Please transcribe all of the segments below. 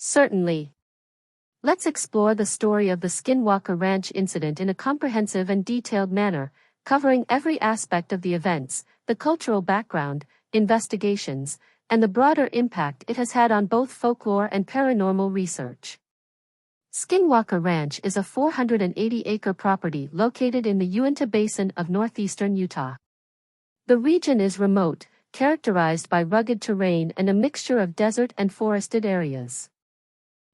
Certainly. Let's explore the story of the Skinwalker Ranch incident in a comprehensive and detailed manner, covering every aspect of the events, the cultural background, investigations, and the broader impact it has had on both folklore and paranormal research. Skinwalker Ranch is a 480-acre property located in the Uinta Basin of northeastern Utah. The region is remote, characterized by rugged terrain and a mixture of desert and forested areas.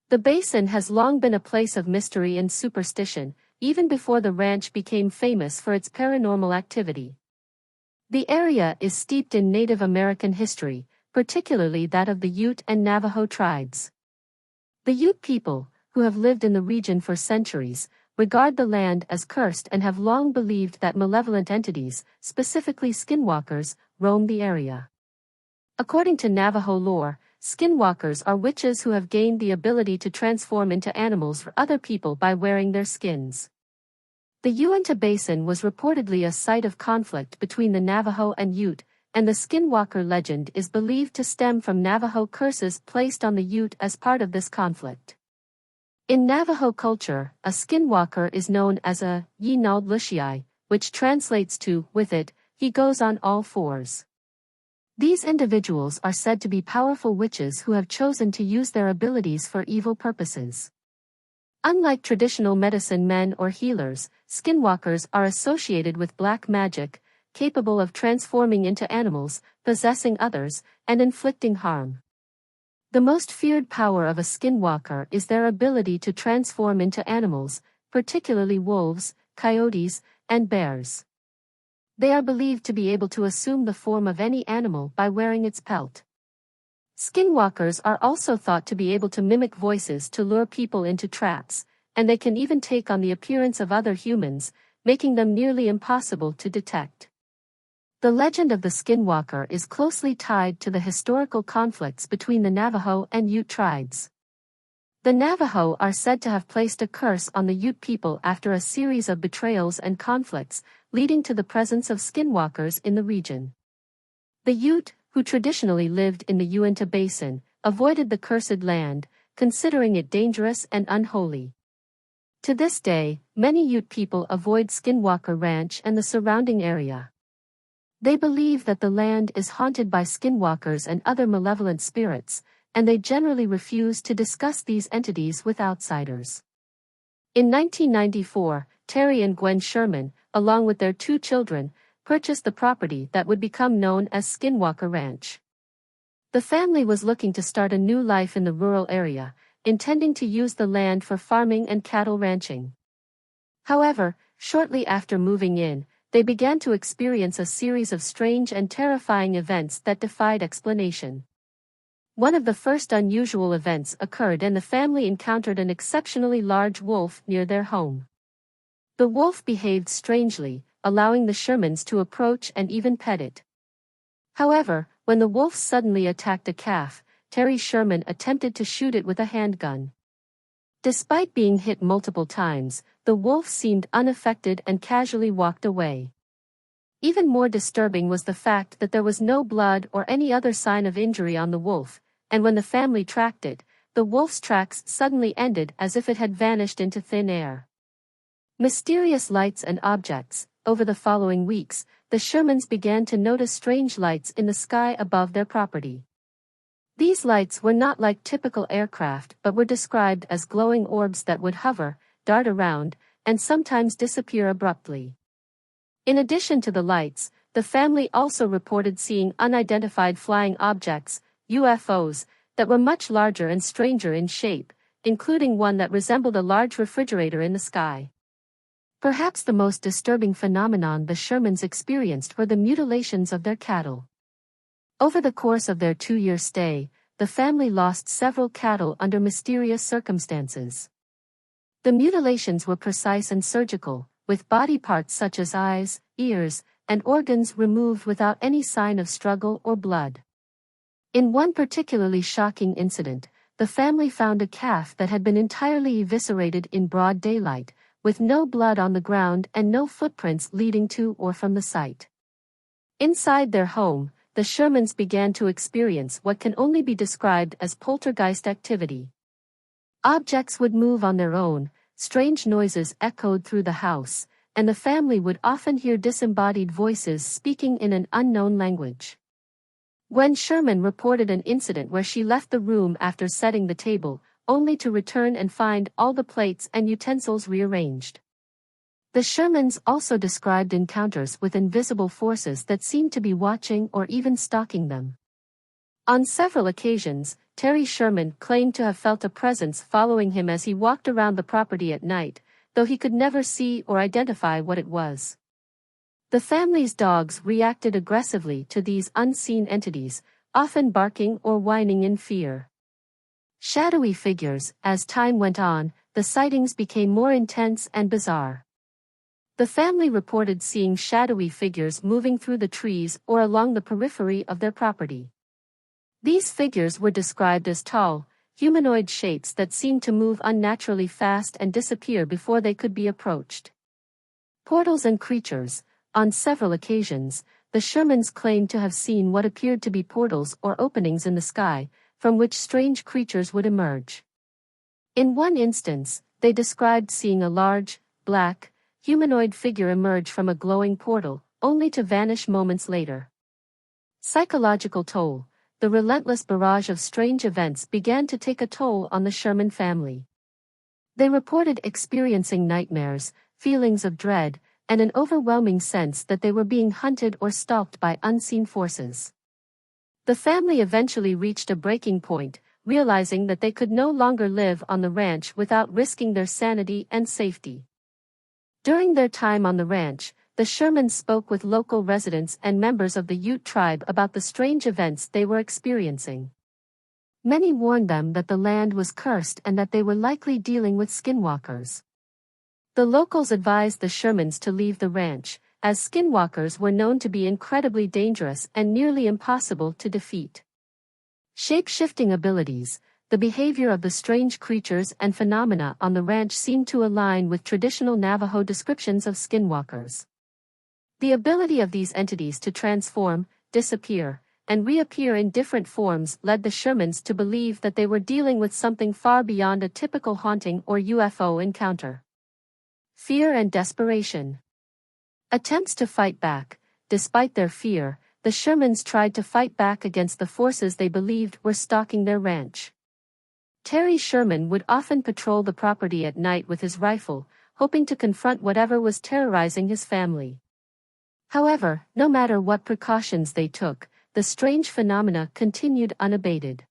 The basin has long been a place of mystery and superstition, even before the ranch became famous for its paranormal activity. The area is steeped in Native American history, particularly that of the Ute and Navajo tribes. The Ute people, who have lived in the region for centuries, regard the land as cursed and have long believed that malevolent entities, specifically skinwalkers, roam the area. According to Navajo lore, skinwalkers are witches who have gained the ability to transform into animals for other people by wearing their skins. The Uinta Basin was reportedly a site of conflict between the Navajo and Ute, and the skinwalker legend is believed to stem from Navajo curses placed on the Ute as part of this conflict. In Navajo culture, a skinwalker is known as a Yinald Lushiai, which translates to, with it, he goes on all fours. These individuals are said to be powerful witches who have chosen to use their abilities for evil purposes. Unlike traditional medicine men or healers, skinwalkers are associated with black magic, capable of transforming into animals, possessing others, and inflicting harm. The most feared power of a skinwalker is their ability to transform into animals, particularly wolves, coyotes, and bears. They are believed to be able to assume the form of any animal by wearing its pelt. Skinwalkers are also thought to be able to mimic voices to lure people into traps, and they can even take on the appearance of other humans, making them nearly impossible to detect. The legend of the skinwalker is closely tied to the historical conflicts between the Navajo and Ute tribes. The Navajo are said to have placed a curse on the Ute people after a series of betrayals and conflicts, leading to the presence of skinwalkers in the region. The Ute, who traditionally lived in the Uinta Basin, avoided the cursed land, considering it dangerous and unholy. To this day, many Ute people avoid Skinwalker Ranch and the surrounding area. They believe that the land is haunted by skinwalkers and other malevolent spirits, and they generally refuse to discuss these entities with outsiders. In 1994, Terry and Gwen Sherman, along with their 2 children, purchased the property that would become known as Skinwalker Ranch. The family was looking to start a new life in the rural area, intending to use the land for farming and cattle ranching. However, shortly after moving in, they began to experience a series of strange and terrifying events that defied explanation. One of the first unusual events occurred and the family encountered an exceptionally large wolf near their home. The wolf behaved strangely, allowing the Shermans to approach and even pet it. However, when the wolf suddenly attacked a calf, Terry Sherman attempted to shoot it with a handgun. Despite being hit multiple times, the wolf seemed unaffected and casually walked away. Even more disturbing was the fact that there was no blood or any other sign of injury on the wolf, and when the family tracked it, the wolf's tracks suddenly ended as if it had vanished into thin air. Mysterious lights and objects. Over the following weeks, the Shermans began to notice strange lights in the sky above their property. These lights were not like typical aircraft but were described as glowing orbs that would hover, dart around, and sometimes disappear abruptly. In addition to the lights, the family also reported seeing unidentified flying objects, UFOs, that were much larger and stranger in shape, including one that resembled a large refrigerator in the sky. Perhaps the most disturbing phenomenon the Shermans experienced were the mutilations of their cattle. Over the course of their 2-year stay, the family lost several cattle under mysterious circumstances. The mutilations were precise and surgical, with body parts such as eyes, ears, and organs removed without any sign of struggle or blood. In one particularly shocking incident, the family found a calf that had been entirely eviscerated in broad daylight, with no blood on the ground and no footprints leading to or from the site. Inside their home, the Shermans began to experience what can only be described as poltergeist activity. Objects would move on their own, strange noises echoed through the house, and the family would often hear disembodied voices speaking in an unknown language. Gwen Sherman reported an incident where she left the room after setting the table, only to return and find all the plates and utensils rearranged. The Shermans also described encounters with invisible forces that seemed to be watching or even stalking them. On several occasions, Terry Sherman claimed to have felt a presence following him as he walked around the property at night, though he could never see or identify what it was. The family's dogs reacted aggressively to these unseen entities, often barking or whining in fear. Shadowy figures. As time went on, the sightings became more intense and bizarre. The family reported seeing shadowy figures moving through the trees or along the periphery of their property. These figures were described as tall, humanoid shapes that seemed to move unnaturally fast and disappear before they could be approached. Portals and creatures. On several occasions, the Shermans claimed to have seen what appeared to be portals or openings in the sky, from which strange creatures would emerge. In one instance, they described seeing a large, black, humanoid figure emerge from a glowing portal, only to vanish moments later. Psychological toll. The relentless barrage of strange events began to take a toll on the Sherman family. They reported experiencing nightmares, feelings of dread, and an overwhelming sense that they were being hunted or stalked by unseen forces. The family eventually reached a breaking point, realizing that they could no longer live on the ranch without risking their sanity and safety. During their time on the ranch, the Shermans spoke with local residents and members of the Ute tribe about the strange events they were experiencing. Many warned them that the land was cursed and that they were likely dealing with skinwalkers. The locals advised the Shermans to leave the ranch, as skinwalkers were known to be incredibly dangerous and nearly impossible to defeat. Shape-shifting abilities. The behavior of the strange creatures and phenomena on the ranch seemed to align with traditional Navajo descriptions of skinwalkers. The ability of these entities to transform, disappear, and reappear in different forms led the Shermans to believe that they were dealing with something far beyond a typical haunting or UFO encounter. Fear and desperation. Attempts to fight back. Despite their fear, the Shermans tried to fight back against the forces they believed were stalking their ranch. Terry Sherman would often patrol the property at night with his rifle, hoping to confront whatever was terrorizing his family. However, no matter what precautions they took, the strange phenomena continued unabated.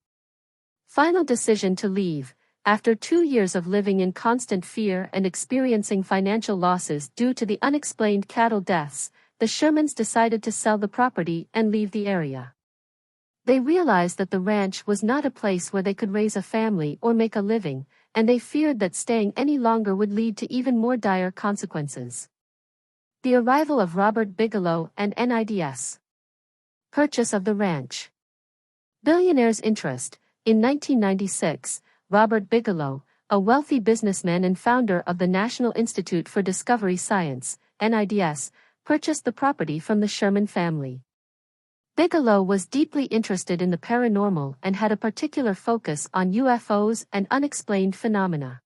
Final decision to leave. After 2 years of living in constant fear and experiencing financial losses due to the unexplained cattle deaths, the Shermans decided to sell the property and leave the area. They realized that the ranch was not a place where they could raise a family or make a living, and they feared that staying any longer would lead to even more dire consequences. The arrival of Robert Bigelow and NIDS. Purchase of the ranch. Billionaire's interest. In 1996, Robert Bigelow, a wealthy businessman and founder of the National Institute for Discovery Science, NIDS, purchased the property from the Sherman family. Bigelow was deeply interested in the paranormal and had a particular focus on UFOs and unexplained phenomena.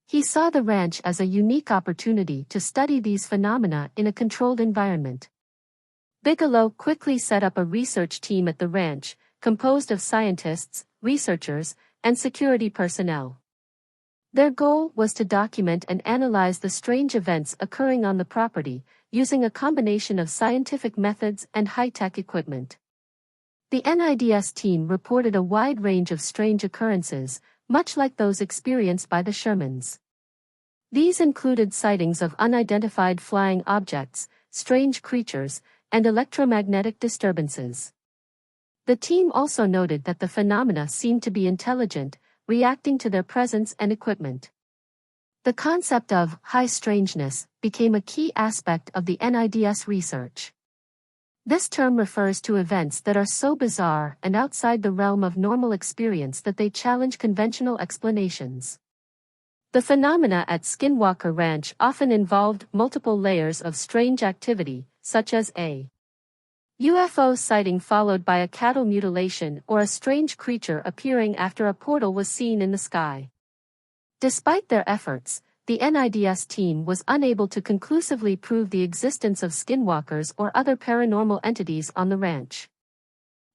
He saw the ranch as a unique opportunity to study these phenomena in a controlled environment. Bigelow quickly set up a research team at the ranch, composed of scientists, researchers, and security personnel. Their goal was to document and analyze the strange events occurring on the property, using a combination of scientific methods and high-tech equipment. The NIDS team reported a wide range of strange occurrences, much like those experienced by the Shermans. These included sightings of unidentified flying objects, strange creatures, and electromagnetic disturbances. The team also noted that the phenomena seemed to be intelligent, reacting to their presence and equipment. The concept of high strangeness became a key aspect of the NIDS research. This term refers to events that are so bizarre and outside the realm of normal experience that they challenge conventional explanations. The phenomena at Skinwalker Ranch often involved multiple layers of strange activity, such as a UFO sighting followed by a cattle mutilation or a strange creature appearing after a portal was seen in the sky. Despite their efforts, the NIDS team was unable to conclusively prove the existence of skinwalkers or other paranormal entities on the ranch.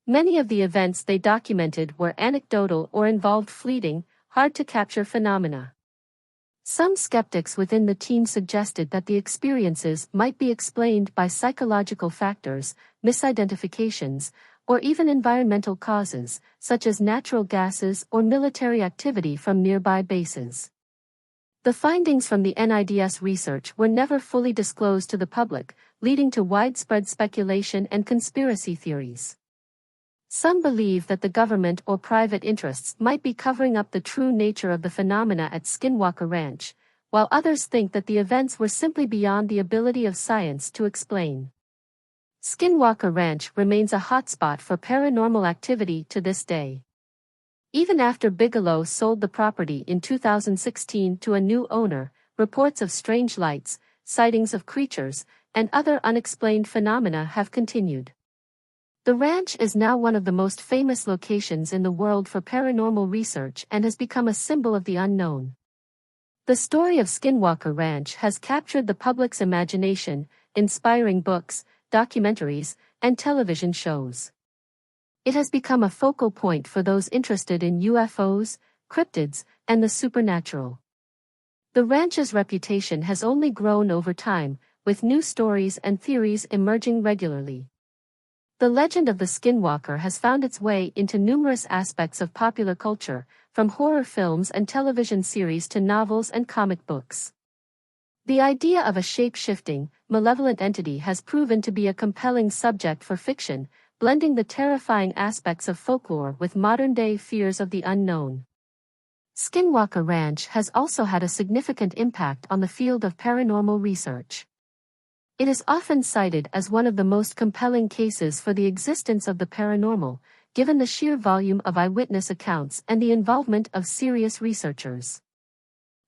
Many of the events they documented were anecdotal or involved fleeting, hard-to-capture phenomena. Some skeptics within the team suggested that the experiences might be explained by psychological factors, misidentifications, or even environmental causes, such as natural gases or military activity from nearby bases. The findings from the NIDS research were never fully disclosed to the public, leading to widespread speculation and conspiracy theories. Some believe that the government or private interests might be covering up the true nature of the phenomena at Skinwalker Ranch, while others think that the events were simply beyond the ability of science to explain. Skinwalker Ranch remains a hotspot for paranormal activity to this day. Even after Bigelow sold the property in 2016 to a new owner, reports of strange lights, sightings of creatures, and other unexplained phenomena have continued. The ranch is now one of the most famous locations in the world for paranormal research and has become a symbol of the unknown. The story of Skinwalker Ranch has captured the public's imagination, inspiring books, documentaries, and television shows. It has become a focal point for those interested in UFOs, cryptids, and the supernatural. The ranch's reputation has only grown over time, with new stories and theories emerging regularly. The legend of the Skinwalker has found its way into numerous aspects of popular culture, from horror films and television series to novels and comic books. The idea of a shape-shifting, malevolent entity has proven to be a compelling subject for fiction, blending the terrifying aspects of folklore with modern-day fears of the unknown. Skinwalker Ranch has also had a significant impact on the field of paranormal research. It is often cited as one of the most compelling cases for the existence of the paranormal, given the sheer volume of eyewitness accounts and the involvement of serious researchers.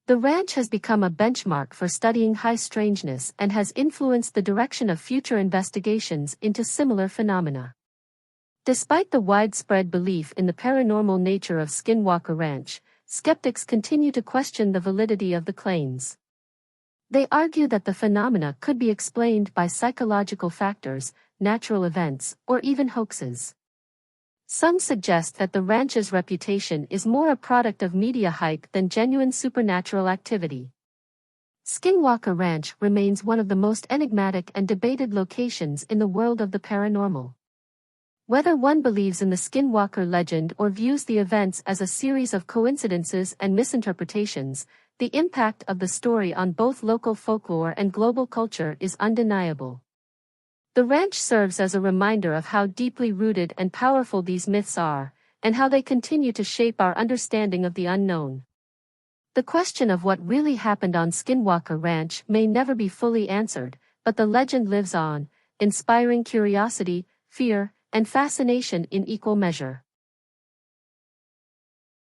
The ranch has become a benchmark for studying high strangeness and has influenced the direction of future investigations into similar phenomena. Despite the widespread belief in the paranormal nature of Skinwalker Ranch, skeptics continue to question the validity of the claims. They argue that the phenomena could be explained by psychological factors, natural events, or even hoaxes. Some suggest that the ranch's reputation is more a product of media hype than genuine supernatural activity. Skinwalker Ranch remains one of the most enigmatic and debated locations in the world of the paranormal. Whether one believes in the Skinwalker legend or views the events as a series of coincidences and misinterpretations, the impact of the story on both local folklore and global culture is undeniable. The ranch serves as a reminder of how deeply rooted and powerful these myths are, and how they continue to shape our understanding of the unknown. The question of what really happened on Skinwalker Ranch may never be fully answered, but the legend lives on, inspiring curiosity, fear, and fascination in equal measure.